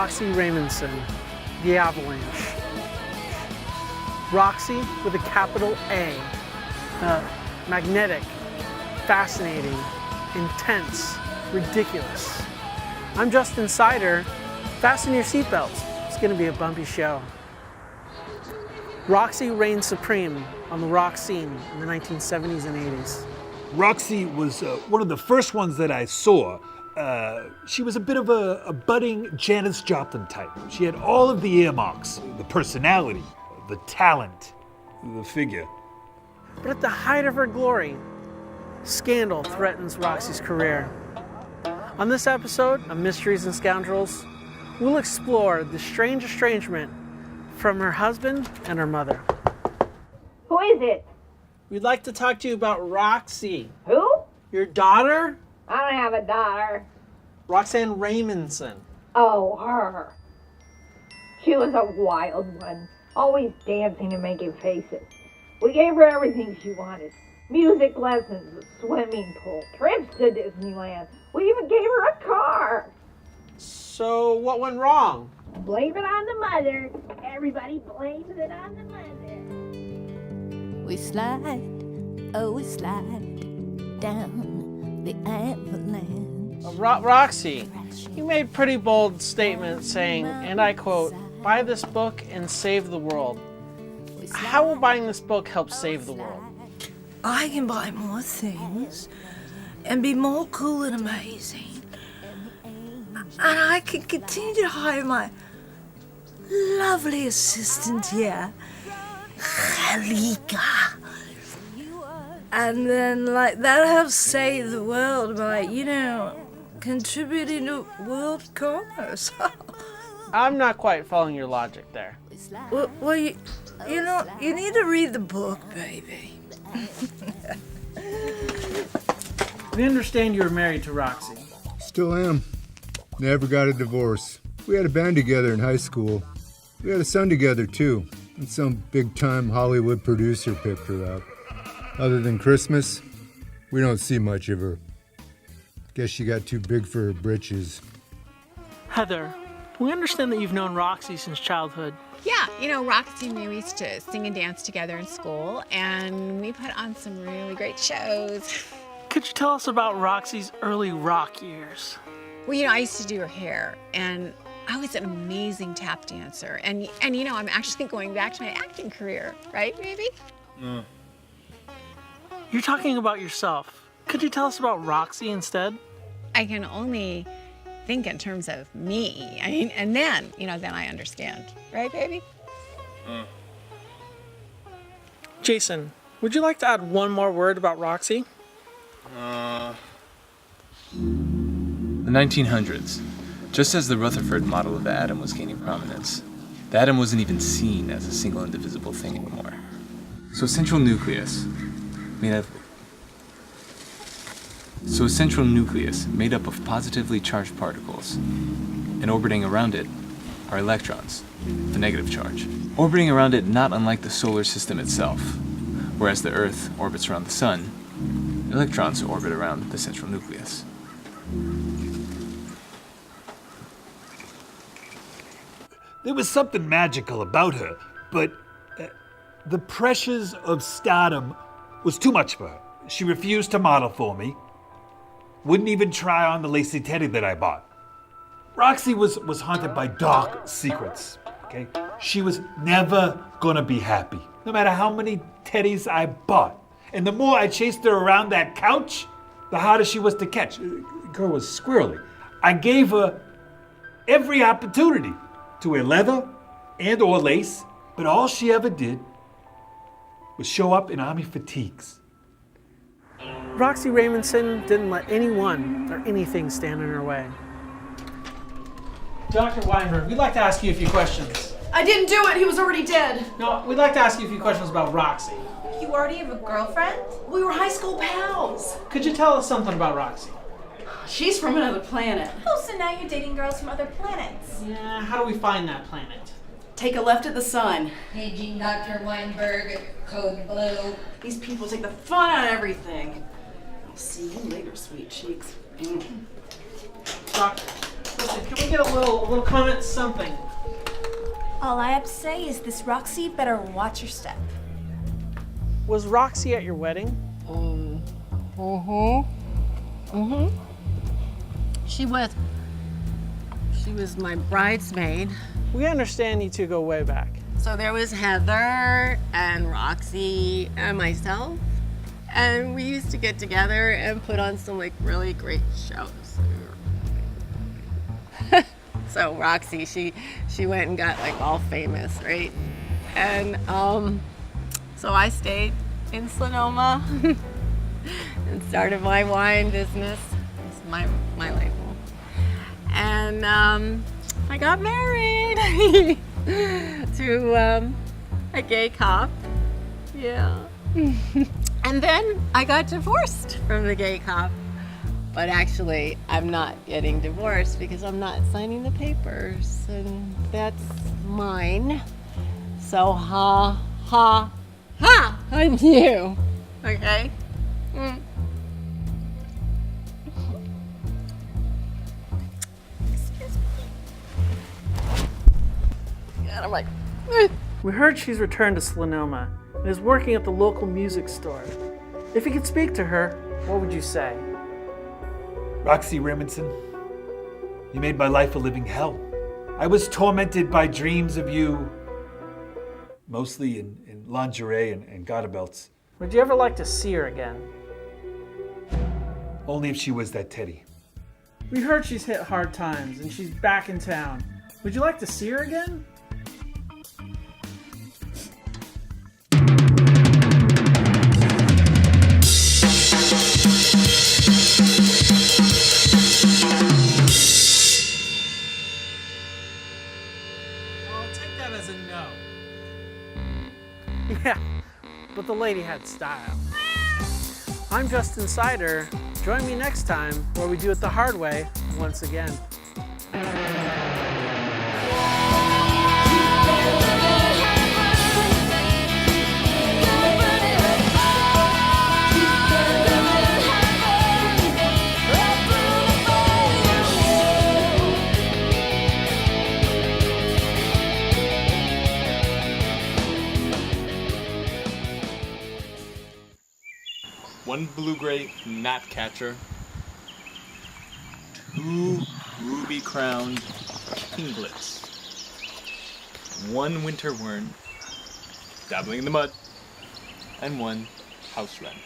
Roxy Raymondson, The Avalanche. Roxy with a capital A. Magnetic, fascinating, intense, ridiculous. I'm Justin Sider. Fasten your seatbelts. It's going to be a bumpy show. Roxy reigned supreme on the rock scene in the 1970s and 80s. Roxy was one of the first ones that I saw. She was a bit of a budding Janis Joplin type. She had all of the earmarks, the personality, the talent, the figure. But at the height of her glory, scandal threatens Roxy's career. On this episode of Mysteries and Scoundrels, we'll explore the strange estrangement from her husband and her mother. Who is it? We'd like to talk to you about Roxy. Who? Your daughter, I don't have a daughter. Roxanne Raymondson. Oh, her. She was a wild one, always dancing and making faces. We gave her everything she wanted. Music lessons, a swimming pool, trips to Disneyland. We even gave her a car. So what went wrong? Blame it on the mother. Everybody blames it on the mother. We slide, oh we slide down the avalanche. Roxy, you made pretty bold statements saying, and I quote, "Buy this book and save the world." How will buying this book help save the world? I can buy more things and be more cool and amazing. And I can continue to hire my lovely assistant here, Khalika. And then, that'll help save the world by, contributing to world commerce. I'm not quite following your logic there. Well, you need to read the book, baby. We understand you were married to Roxy. Still am. Never got a divorce. We had a band together in high school. We had a son together, too. And some big-time Hollywood producer picked her up. Other than Christmas, we don't see much of her. Guess she got too big for her britches. Heather, we understand that you've known Roxy since childhood. Yeah, Roxy and me, we used to sing and dance together in school, and we put on some really great shows. Could you tell us about Roxy's early rock years? Well, I used to do her hair, and I was an amazing tap dancer. And I'm actually going back to my acting career, right, baby? You're talking about yourself. Could you tell us about Roxy instead? I can only think in terms of me. And then, then I understand. Right, baby? Jason, would you like to add one more word about Roxy? The 1900s. Just as the Rutherford model of the atom was gaining prominence, the atom wasn't even seen as a single indivisible thing anymore. So a central nucleus made up of positively charged particles, and orbiting around it are electrons, the negative charge. Orbiting around it not unlike the solar system itself, whereas the Earth orbits around the sun, electrons orbit around the central nucleus. There was something magical about her, but the pressures of stardom was too much for her. She refused to model for me, wouldn't even try on the lacy teddy that I bought. Roxy was haunted by dark secrets, okay? She was never gonna be happy, no matter how many teddies I bought. And the more I chased her around that couch, the harder she was to catch. The girl was squirrely. I gave her every opportunity to wear leather and or lace, but all she ever did was show up in army fatigues. Roxy Raymondson didn't let anyone or anything stand in her way. Dr. Weinberg, we'd like to ask you a few questions. I didn't do it, he was already dead. No, we'd like to ask you a few questions about Roxy. You already have a girlfriend? We were high school pals. Could you tell us something about Roxy? She's from another planet. Oh, so now you're dating girls from other planets. Yeah, how do we find that planet? Take a left at the sun. Paging Dr. Weinberg, code blue. These people take the fun out of everything. I'll see you later, sweet cheeks. Doctor, Listen, can we get a little comment, something? All I have to say is this Roxy better watch your step. Was Roxy at your wedding? She was my bridesmaid. We understand you two go way back. So there was Heather and Roxy and myself. And we used to get together and put on some like really great shows. So Roxy, she went and got like all famous, right? And so I stayed in Sonoma and started my wine business. It's my label. And I got married to a gay cop. Yeah. And then I got divorced from the gay cop. But actually, I'm not getting divorced because I'm not signing the papers. And that's mine. So ha on you. Okay? Excuse me. God, I'm like... We heard she's returned to Sonoma and is working at the local music store. If you could speak to her, what would you say? Roxy Remington, you made my life a living hell. I was tormented by dreams of you, mostly in lingerie and garter belts. Would you ever like to see her again? Only if she was that Teddy. We heard she's hit hard times and she's back in town. Would you like to see her again? As a no. Yeah, but the lady had style. I'm Justin Sider. Join me next time where we do it the hard way once again. One blue-gray gnatcatcher, 2 ruby-crowned kinglets, 1 winter wern dabbling in the mud, and 1 house wren.